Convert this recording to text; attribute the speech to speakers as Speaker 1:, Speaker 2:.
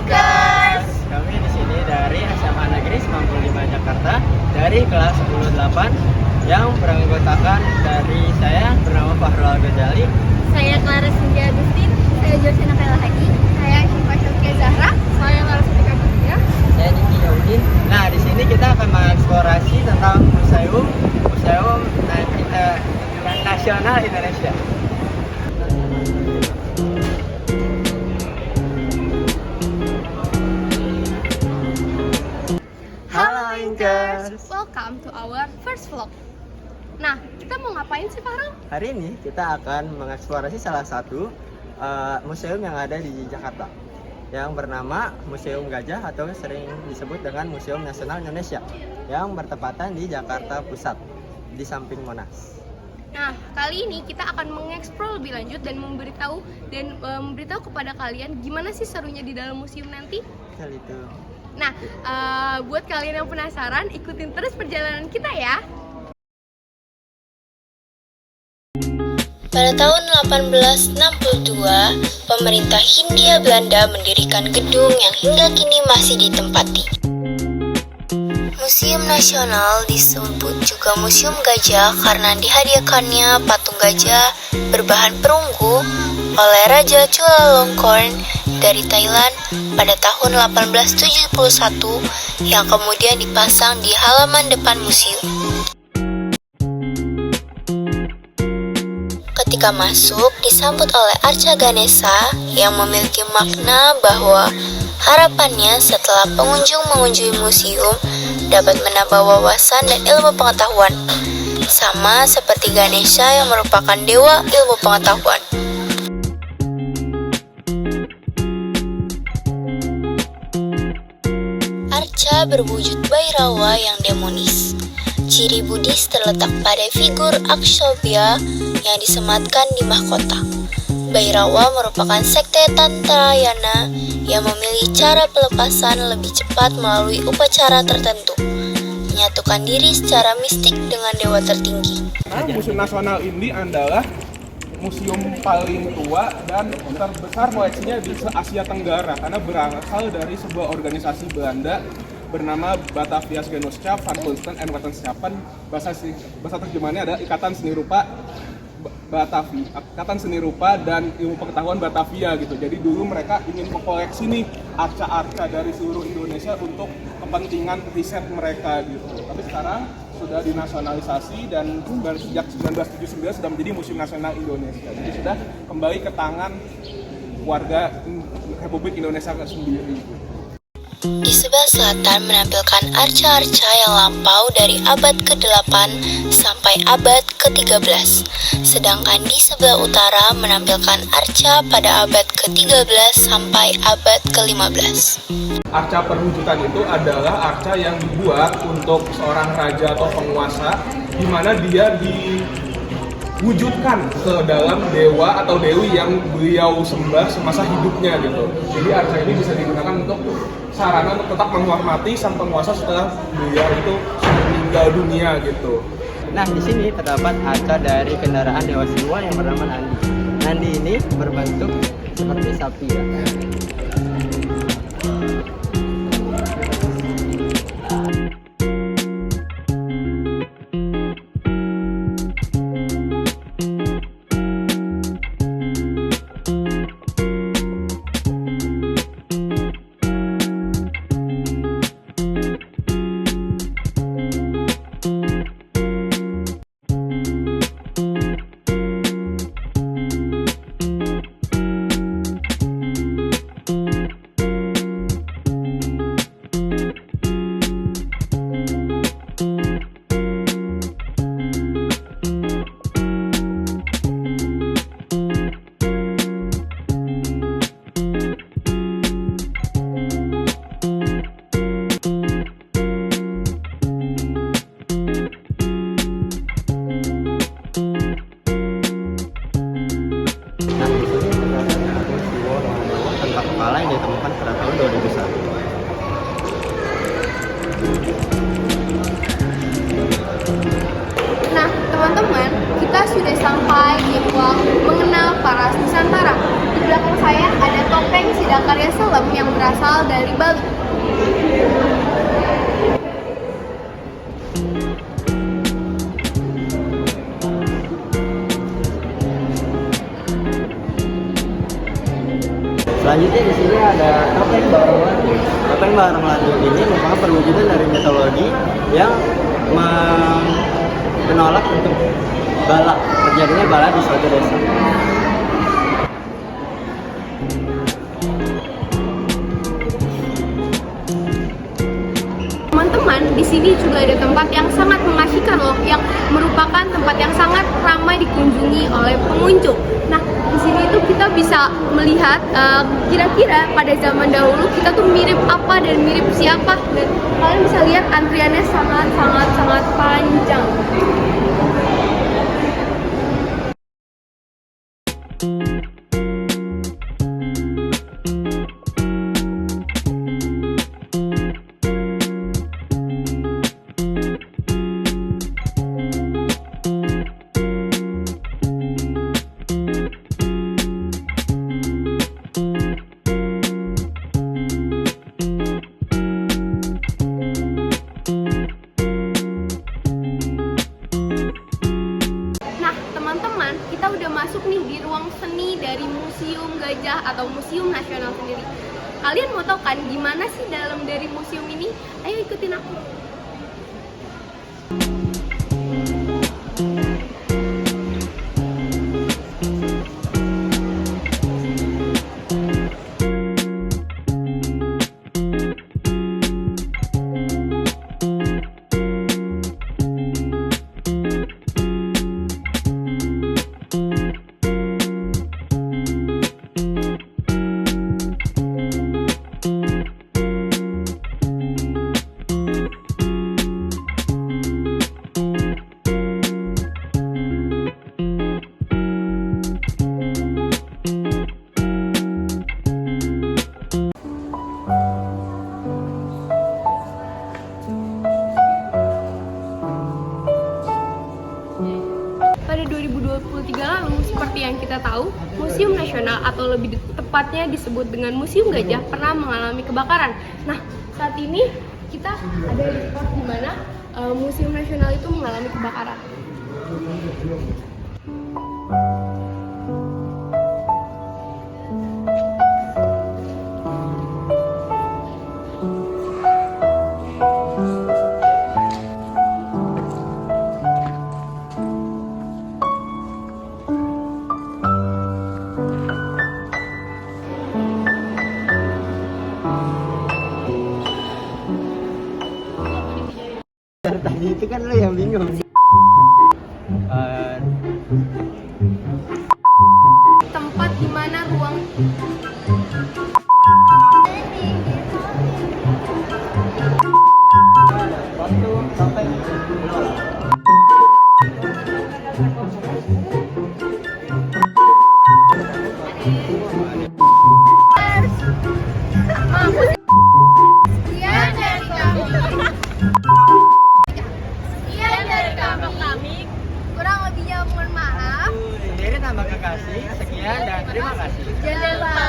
Speaker 1: Linkers.
Speaker 2: Kami di sini dari SMA Negeri 95 Jakarta dari kelas 108 yang beranggotakan dari saya bernama Fahrul Al-Ghazali.
Speaker 1: Saya Clara Cynthia Agustin. Saya Josina Kayla Haki. Saya Syifa Syafia Zahra. Saya Lara Sutika Putria.
Speaker 2: Saya Diki Yaudin. Nah, di sini kita akan mengeksplorasi tentang museum nasional Indonesia. Halo Linkers.
Speaker 1: Welcome to our first vlog. Nah, kita mau ngapain sih, Farel?
Speaker 2: Hari ini kita akan mengeksplorasi salah satu museum yang ada di Jakarta yang bernama Museum Gajah atau sering disebut dengan Museum Nasional Indonesia yang bertepatan di Jakarta Pusat di samping Monas.
Speaker 1: Nah, kali ini kita akan mengeksplor lebih lanjut dan memberitahu kepada kalian gimana sih serunya di dalam museum nanti.
Speaker 2: Betul itu.
Speaker 1: Nah, buat kalian yang penasaran, ikutin terus perjalanan kita ya.
Speaker 3: Pada tahun 1862, pemerintah Hindia Belanda mendirikan gedung yang hingga kini masih ditempati. Museum Nasional disebut juga Museum Gajah karena dihadiahkannya patung gajah berbahan perunggu oleh Raja Chulalongkorn dari Thailand pada tahun 1871 yang kemudian dipasang di halaman depan museum. Ketika masuk, disambut oleh arca Ganesha yang memiliki makna bahwa harapannya setelah pengunjung mengunjungi museum dapat menambah wawasan dan ilmu pengetahuan, sama seperti Ganesha yang merupakan dewa ilmu pengetahuan. Arca berwujud Bhairava yang demonis. Ciri Buddhis terletak pada figur Akshobhya yang disematkan di mahkota. Bhairava merupakan sekte Tantrayana yang memilih cara pelepasan lebih cepat melalui upacara tertentu, menyatukan diri secara mistik dengan dewa tertinggi.
Speaker 4: Museum Nasional ini adalah museum paling tua dan terbesar koleksinya di Asia Tenggara karena berasal dari sebuah organisasi Belanda bernama Bataviasgenootschap van Kunsten en Wetenschappen. Bahasa terjemahannya ada Ikatan Seni Rupa Batavia, Ikatan Seni Rupa dan Ilmu Pengetahuan Batavia gitu. Jadi dulu mereka ingin mengkoleksi nih arca-arca dari seluruh Indonesia untuk kepentingan riset mereka gitu. Tapi sekarang sudah dinasionalisasi dan sejak 1979 sudah menjadi Museum Nasional Indonesia. Jadi sudah kembali ke tangan warga Republik Indonesia sendiri.
Speaker 3: Di sebelah selatan menampilkan arca-arca yang lampau dari abad ke-8 sampai abad ke-13. Sedangkan di sebelah utara menampilkan arca pada abad ke-13 sampai abad ke-15.
Speaker 4: Arca perwujudan itu adalah arca yang dibuat untuk seorang raja atau penguasa di mana dia diwujudkan ke dalam dewa atau dewi yang beliau sembah semasa hidupnya gitu. Jadi arca ini bisa digunakan untuk sarana untuk tetap menghormati sang penguasa setelah beliau itu meninggal dunia gitu.
Speaker 2: Nah, di sini terdapat arca dari kendaraan Dewa Siwa yang bernama Nandi. Nandi ini berbentuk seperti sapi ya. ditemukan pada tahun 2001.
Speaker 1: Nah, teman-teman, kita sudah sampai di ruang mengenal para Nusantara. belakang saya ada topeng Sidakarya Selem yang berasal dari Bali.
Speaker 2: Selanjutnya di sini ada topeng Barong Lanjut. Topeng Barong Lanjut ini merupakan perwujudan dari mitologi yang menolak untuk terjadinya bala di suatu desa.
Speaker 1: Teman-teman, di sini juga ada tempat yang sangat mengasihkan loh, yang merupakan tempat yang sangat ramai dikunjungi oleh pengunjung. Nah, di sini itu kita bisa melihat kira-kira pada zaman dahulu kita tuh mirip apa dan mirip siapa, dan kalian bisa lihat antriannya sangat panjang. Teman-teman, kita udah masuk nih di ruang seni dari Museum Gajah atau Museum Nasional sendiri. Kalian mau tahu kan gimana sih dalam dari museum ini? Ayo ikutin aku. Pada 2023 lalu, seperti yang kita tahu, Museum Nasional atau lebih tepatnya disebut dengan Museum Gajah pernah mengalami kebakaran. Nah, saat ini kita ada di tempat di mana Museum Nasional itu mengalami kebakaran.
Speaker 2: Tadi itu kan lo yang bingung.
Speaker 1: Tempat di mana ruang
Speaker 2: Sampai
Speaker 1: Sekian dari kami. Kurang lebihnya mohon maaf.
Speaker 2: Ini tambah kekasih. Sekian dan terima kasih.
Speaker 1: Jangan lupa